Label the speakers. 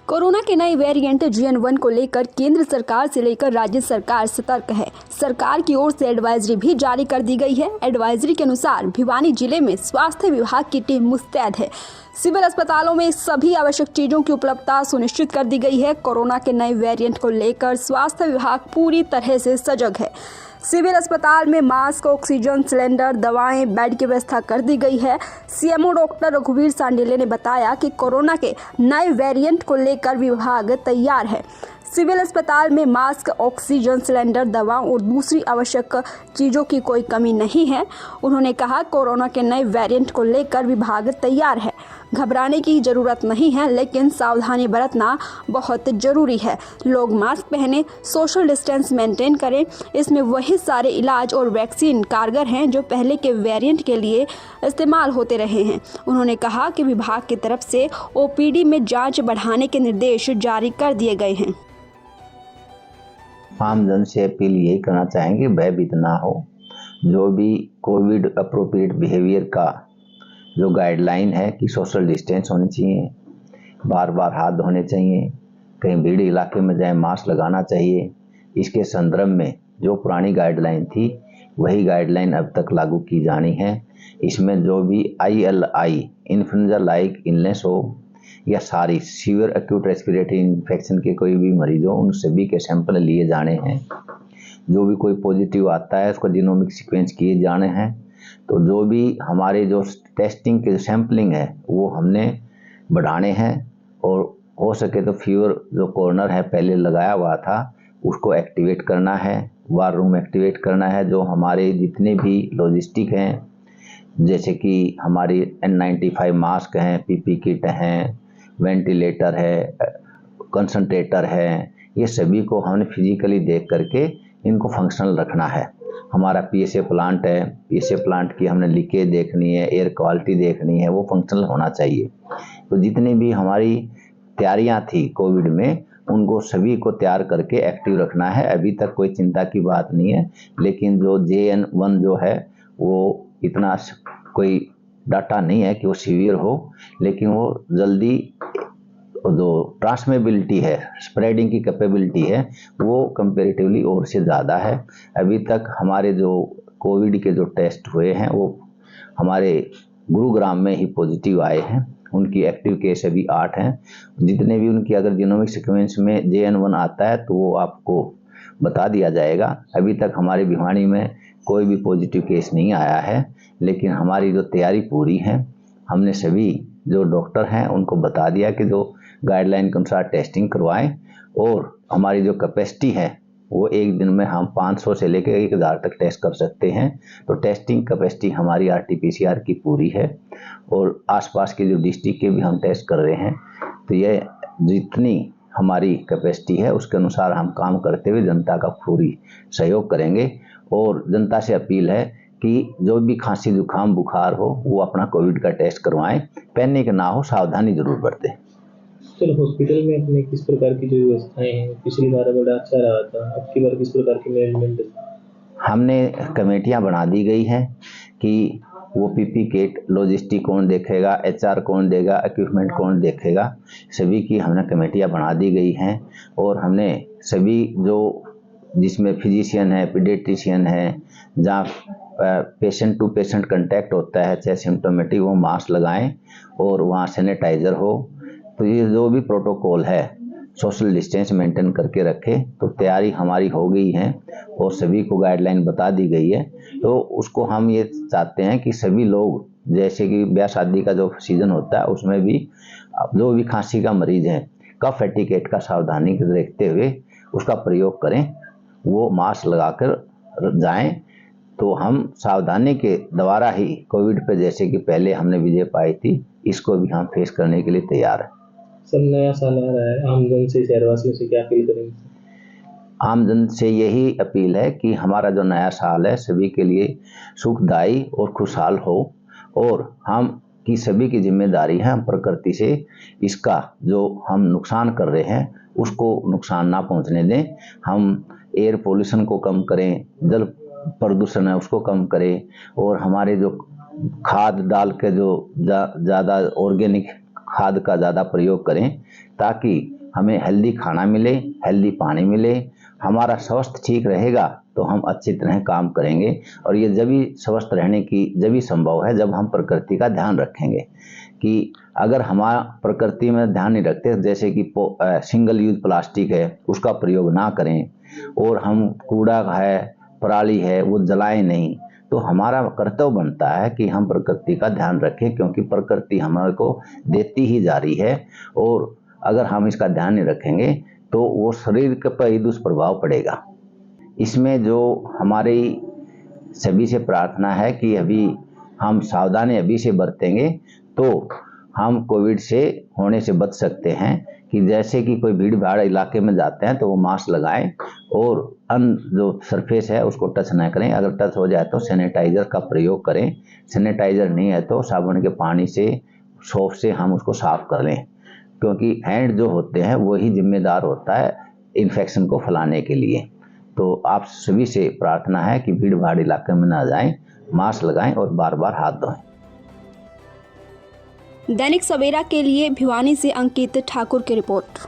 Speaker 1: Corona के नए variant JN1 को लेकर केंद्र सरकार से लेकर राज्य सरकार सतर्क है। सरकार की ओर से एडवाइजरी भी जारी कर दी गई है। एडवाइजरी के अनुसार भिवानी जिले में स्वास्थ्य विभाग की टीम मुस्तैद है। सिविल अस्पतालों में सभी आवश्यक चीजों की उपलब्धता सुनिश्चित कर दी गई है। कोरोना के नए वेरिएंट को लेकर स्वास्थ्य विभाग पूरी तरह से सजग है। सिविल अस्पताल में मास्क, ऑक्सीजन सिलेंडर, दवाएं, बेड की व्यवस्था कर दी गई है। सीएमओ डॉक्टर रघुवीर सांडिले ने बताया कि कोरोना के नए वेरिएंट को लेकर विभाग तैयार है। सिविल अस्पताल में मास्क, ऑक्सीजन सिलेंडर, दवाओं और दूसरी आवश्यक चीज़ों की कोई कमी नहीं है। उन्होंने कहा, कोरोना के नए वेरिएंट को लेकर विभाग तैयार है। घबराने की ज़रूरत नहीं है, लेकिन सावधानी बरतना बहुत ज़रूरी है। लोग मास्क पहने, सोशल डिस्टेंस मेंटेन करें। इसमें वही सारे इलाज और वैक्सीन कारगर हैं जो पहले के वेरिएंट के लिए इस्तेमाल होते रहे हैं। उन्होंने कहा कि विभाग की तरफ से OPD में जांच बढ़ाने के निर्देश जारी कर दिए गए हैं।
Speaker 2: आम जन से अपील यही करना चाहेंगे, भयभीत ना हो। जो भी कोविड अप्रोप्रिएट बिहेवियर का जो गाइडलाइन है कि सोशल डिस्टेंस होनी चाहिए, बार बार हाथ धोने चाहिए, कहीं भीड़ इलाके में जाए मास्क लगाना चाहिए। इसके संदर्भ में जो पुरानी गाइडलाइन थी वही गाइडलाइन अब तक लागू की जानी है। इसमें जो भी ILI इन्फ्लुएंजा लाइक इलनेस हो या सारी सीवियर एक्यूट रेस्पिरेटरी इन्फेक्शन के कोई भी मरीज हो, उन सभी के सैंपल लिए जाने हैं। जो भी कोई पॉजिटिव आता है उसको जीनोमिक सीक्वेंस किए जाने हैं। तो जो भी हमारे जो टेस्टिंग के सैंपलिंग है वो हमने बढ़ाने हैं और हो सके तो फीवर जो कॉर्नर है पहले लगाया हुआ था उसको एक्टिवेट करना है, वार रूम एक्टिवेट करना है। जो हमारे जितने भी लॉजिस्टिक हैं जैसे कि हमारी N95 मास्क हैं, PP किट हैं, वेंटिलेटर है, कंसंट्रेटर है, ये सभी को हमने फिजिकली देख करके इनको फंक्शनल रखना है। हमारा PSA प्लांट है, PSA प्लांट की हमने लीकेज देखनी है, एयर क्वालिटी देखनी है, वो फंक्शनल होना चाहिए। तो जितनी भी हमारी तैयारियां थी कोविड में उनको सभी को तैयार करके एक्टिव रखना है। अभी तक कोई चिंता की बात नहीं है, लेकिन जो JN1 जो है वो इतना कोई डाटा नहीं है कि वो सीवियर हो, लेकिन वो जल्दी जो ट्रांसमिबिलिटी है, स्प्रेडिंग की कैपेबिलिटी है, वो कंपैरेटिवली और से ज़्यादा है। अभी तक हमारे जो कोविड के जो टेस्ट हुए हैं वो हमारे गुरुग्राम में ही पॉजिटिव आए हैं। उनकी एक्टिव केस अभी 8 हैं। जितने भी उनकी अगर जीनोमिक सीक्वेंस में JN1 आता है तो वो आपको बता दिया जाएगा। अभी तक हमारे भिवानी में कोई भी पॉजिटिव केस नहीं आया है, लेकिन हमारी जो तैयारी पूरी है। हमने सभी जो डॉक्टर हैं उनको बता दिया कि जो गाइडलाइन के अनुसार टेस्टिंग करवाएं और हमारी जो कैपेसिटी है वो एक दिन में हम 500 से लेकर 1000 तक टेस्ट कर सकते हैं। तो टेस्टिंग कैपेसिटी हमारी RT-PCR की पूरी है और आसपास के जो डिस्ट्रिक्ट के भी हम टेस्ट कर रहे हैं। तो ये जितनी हमारी कैपेसिटी है उसके अनुसार हम काम करते हुए जनता का पूरी सहयोग करेंगे। और जनता से अपील है कि जो भी खांसी जुकाम बुखार हो वो अपना कोविड का टेस्ट करवाएं, पैनिक ना हो, सावधानी जरूर बरतें।
Speaker 3: चलो, हॉस्पिटल में अपने किस प्रकार की जो व्यवस्थाएं हैं, पिछली बार बड़ा अच्छा रहा था, अब की बार किस प्रकार की मैनेजमेंट है? हमने
Speaker 2: कमेटियां बना दी गई हैं कि वो PP किट लॉजिस्टिक कौन देखेगा, HR कौन देगा, इक्विपमेंट कौन देखेगा, सभी की हमने कमेटियां बना दी गई हैं। और हमने सभी जो जिसमें फिजिशियन है, पीडियाट्रिशियन है, जहाँ पेशेंट टू पेशेंट कंटैक्ट होता है चाहे सिम्टोमेटिक, वो मास्क लगाएं और वहाँ सैनिटाइजर हो। तो ये जो भी प्रोटोकॉल है सोशल डिस्टेंस मेंटेन करके रखें। तो तैयारी हमारी हो गई है और सभी को गाइडलाइन बता दी गई है। तो उसको हम ये चाहते हैं कि सभी लोग, जैसे कि ब्याह शादी का जो सीजन होता है उसमें भी जो भी खांसी का मरीज है कफ एटिकेट का सावधानी देखते हुए उसका प्रयोग करें, वो मास्क लगाकर जाएं। तो हम सावधानी के द्वारा ही कोविड पे जैसे कि पहले हमने विजय पाई थी, इसको भी हम फेस करने के लिए तैयार हैं।
Speaker 3: सब नया साल आ रहा है, आमजन से, शहरवासियों से क्या अपील करेंगे?
Speaker 2: आमजन से यही अपील है कि हमारा जो नया साल है सभी के लिए सुखदायी और खुशहाल हो और हम की सभी की जिम्मेदारी है हम प्रकृति से इसका जो हम नुकसान कर रहे हैं उसको नुकसान ना पहुंचने दें। हम एयर पोल्यूशन को कम करें, जल प्रदूषण है उसको कम करें और हमारे जो खाद डाल के जो ज़्यादा ऑर्गेनिक खाद का ज़्यादा प्रयोग करें ताकि हमें हेल्दी खाना मिले, हेल्दी पानी मिले। हमारा स्वास्थ्य ठीक रहेगा तो हम अच्छी तरह काम करेंगे और ये जब भी स्वस्थ रहने की जब भी संभव है जब हम प्रकृति का ध्यान रखेंगे। कि अगर हमारा प्रकृति में ध्यान नहीं रखते, जैसे कि सिंगल यूज प्लास्टिक है उसका प्रयोग ना करें और हम कूड़ा है, पराली है वो जलाएं नहीं, तो हमारा कर्तव्य बनता है कि हम प्रकृति का ध्यान रखें, क्योंकि प्रकृति हमारे को देती ही जा रही है और अगर हम इसका ध्यान नहीं रखेंगे तो वो शरीर के पर ही दुष्प्रभाव पड़ेगा। इसमें जो हमारी सभी से प्रार्थना है कि अभी हम सावधानी अभी से बरतेंगे तो हम कोविड से होने से बच सकते हैं। कि जैसे कि कोई भीड़ भाड़ इलाके में जाते हैं तो वो मास्क लगाएं और जो सरफेस है उसको टच ना करें। अगर टच हो जाए तो सैनिटाइजर का प्रयोग करें। सैनिटाइजर नहीं है तो साबुन के पानी से, सोप से हम उसको साफ कर लें, क्योंकि हैंड जो होते हैं वही जिम्मेदार होता है इन्फेक्शन को फैलाने के लिए। तो आप सभी से प्रार्थना है कि भीड़ भाड़ इलाके में ना जाएं, मास्क लगाएं और बार बार हाथ धोएं।
Speaker 1: दैनिक सवेरा के लिए भिवानी से अंकित ठाकुर की रिपोर्ट।